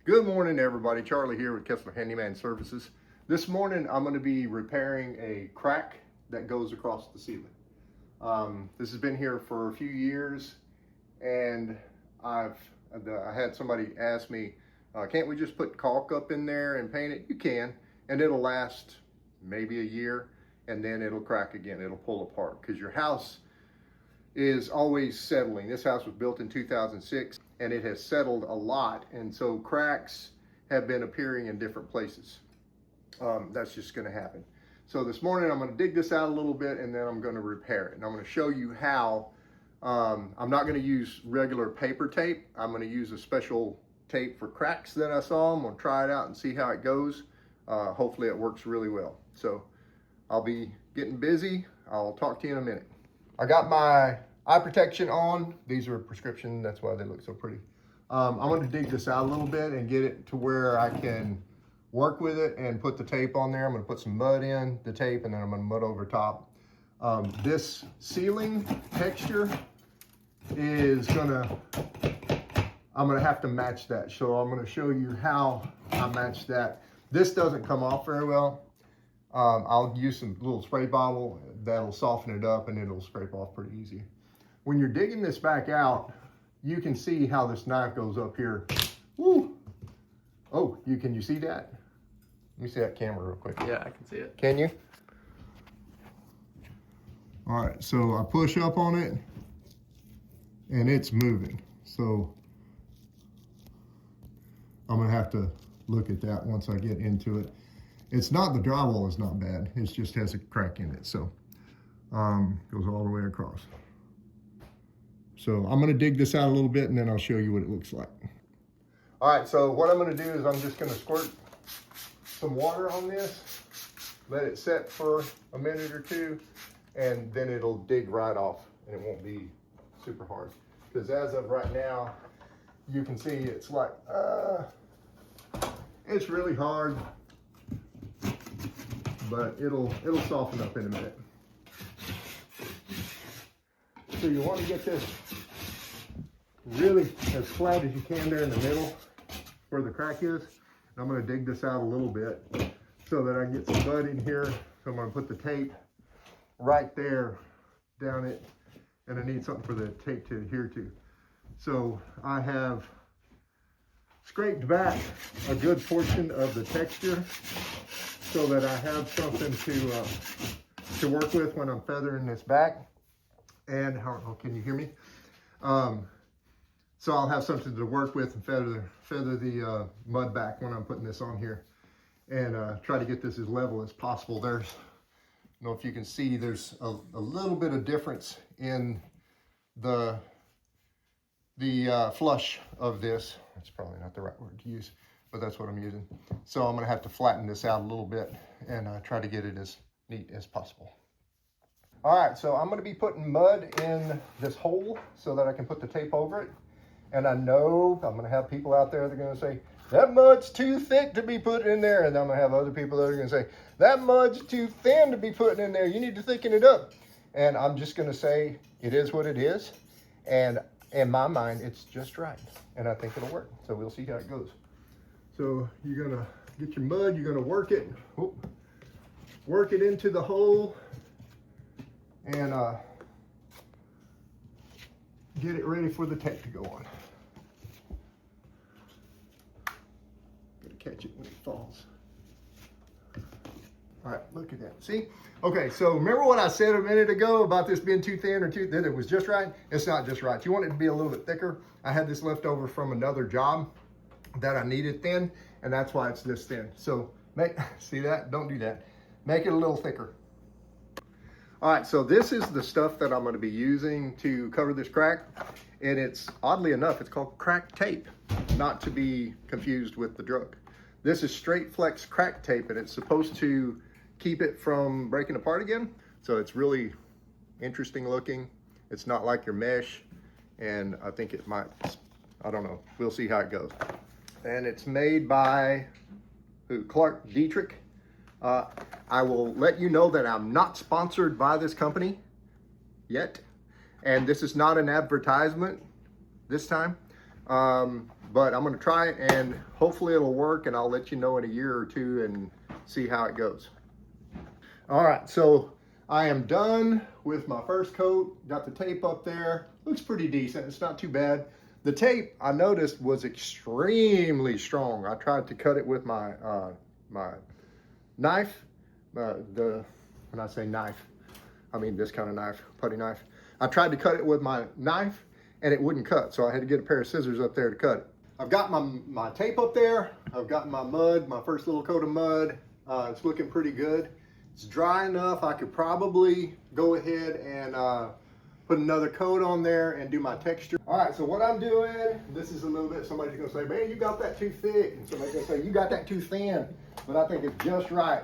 Good morning, everybody. Charlie here with Kessler Handyman Services. This morning, I'm going to be repairing a crack that goes across the ceiling. This has been here for a few years, and I had somebody ask me, can't we just put caulk up in there and paint it? You can, and it'll last maybe a year, and then it'll crack again. It'll pull apart because your house is always settling. This house was built in 2006 and it has settled a lot, and so cracks have been appearing in different places. That's just going to happen. So this morning I'm going to dig this out a little bit and then I'm going to repair it, and I'm going to show you how. I'm not going to use regular paper tape. I'm going to use a special tape for cracks that I saw. I'm going to try it out and see how it goes. Hopefully it works really well. So I'll be getting busy. I'll talk to you in a minute. I got my eye protection on. These are prescription, that's why they look so pretty. I'm going to dig this out a little bit and get it to where I can work with it and put the tape on there. I'm going to put some mud in the tape and then I'm going to mud over top. This ceiling texture is I'm going to have to match that. So I'm going to show you how I match that. This doesn't come off very well. I'll use some little spray bottle that'll soften it up and it'll scrape off pretty easy. When you're digging this back out, you can see how this knife goes up here. Woo! Oh, can you see that? Let me see that camera real quick. Yeah, I can see it. Can you? All right, so I push up on it and it's moving. So I'm gonna have to look at that once I get into it. It's not, the drywall is not bad. It just has a crack in it. So goes all the way across. So I'm gonna dig this out a little bit and then I'll show you what it looks like. All right, so what I'm gonna do is I'm just gonna squirt some water on this, let it set for a minute or two, and then it'll dig right off and it won't be super hard. Because as of right now, you can see it's like, it's really hard, but it'll soften up in a minute. So you want to get this really as flat as you can there in the middle where the crack is. I'm going to dig this out a little bit so that I can get some mud in here. So I'm going to put the tape right there down it, and I need something for the tape to adhere to. So I have scraped back a good portion of the texture so that I have something to work with when I'm feathering this back. And can you hear me? So I'll have something to work with and feather the mud back when I'm putting this on here, and try to get this as level as possible. I don't know if you can see, there's a little bit of difference in the flush of this. That's probably not the right word to use, but that's what I'm using. So I'm gonna have to flatten this out a little bit and try to get it as neat as possible. All right, so I'm gonna be putting mud in this hole so that I can put the tape over it. And I know I'm gonna have people out there that are gonna say, that mud's too thick to be put in there. And I'm gonna have other people that are gonna say, that mud's too thin to be putting in there. You need to thicken it up. And I'm just gonna say, it is what it is. And in my mind, it's just right. And I think it'll work. So we'll see how it goes. So you're gonna get your mud, you're gonna work it into the hole, and get it ready for the tape to go on. Gotta catch it when it falls. All right, look at that. See? Okay, so remember what I said a minute ago about this being too thin or that it was just right? It's not just right. You want it to be a little bit thicker. I had this left over from another job that I needed thin, and that's why it's this thin. So see that? Don't do that. Make it a little thicker. All right, so this is the stuff that I'm going to be using to cover this crack, and it's, oddly enough, it's called crack tape, not to be confused with the drug. This is straight flex crack tape, and it's supposed to keep it from breaking apart again. So it's really interesting looking. It's not like your mesh, and I think it might, I don't know, we'll see how it goes. And it's made by Clark Dietrich. I will let you know that I'm not sponsored by this company yet, and this is not an advertisement this time. But I'm going to try it, and hopefully it'll work, and I'll let you know in a year or two and see how it goes. All right, so I am done with my first coat. Got the tape up there. Looks pretty decent. It's not too bad. The tape, I noticed, was extremely strong. I tried to cut it with my my knife. When I say knife, I mean this kind of knife, putty knife. I tried to cut it with my knife, and it wouldn't cut, so I had to get a pair of scissors up there to cut it. I've got my tape up there. I've got my mud, my first little coat of mud. It's looking pretty good. It's dry enough. I could probably go ahead and put another coat on there and do my texture. All right, so what I'm doing, this is a little bit, somebody's gonna say, man, you got that too thick. And somebody's gonna say, you got that too thin. But I think it's just right.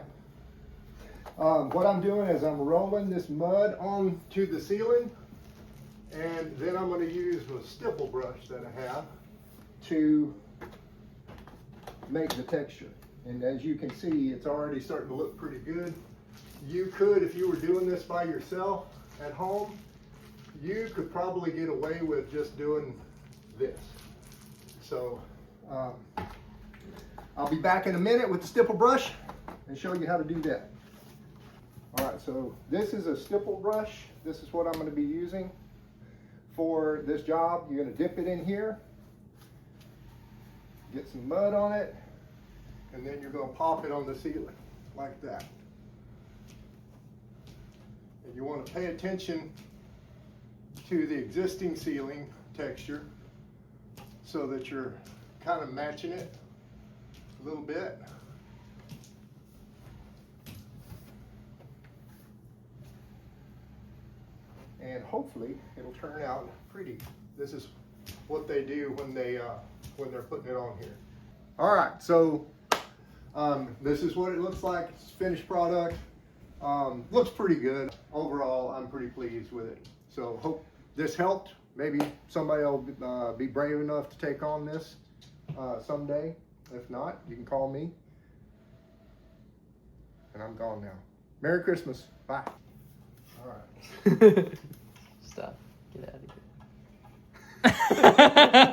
What I'm doing is I'm rolling this mud onto the ceiling, and then I'm gonna use a stipple brush that I have to make the texture. And as you can see, it's already starting to look pretty good. You could, if you were doing this by yourself at home, you could probably get away with just doing this. So I'll be back in a minute with the stipple brush and show you how to do that. All right, so this is a stipple brush. This is what I'm going to be using for this job. You're going to dip it in here, get some mud on it, and then you're going to pop it on the ceiling like that. And you want to pay attention to the existing ceiling texture so that you're kind of matching it a little bit. And hopefully it'll turn out pretty. This is what they do when they're putting it on here. All right, so this is what it looks like. It's finished product. Looks pretty good. Overall, I'm pretty pleased with it. So hope this helped. Maybe somebody will be brave enough to take on this someday. If not, you can call me. And I'm gone now. Merry Christmas. Bye. All right. Stop. Get out of here.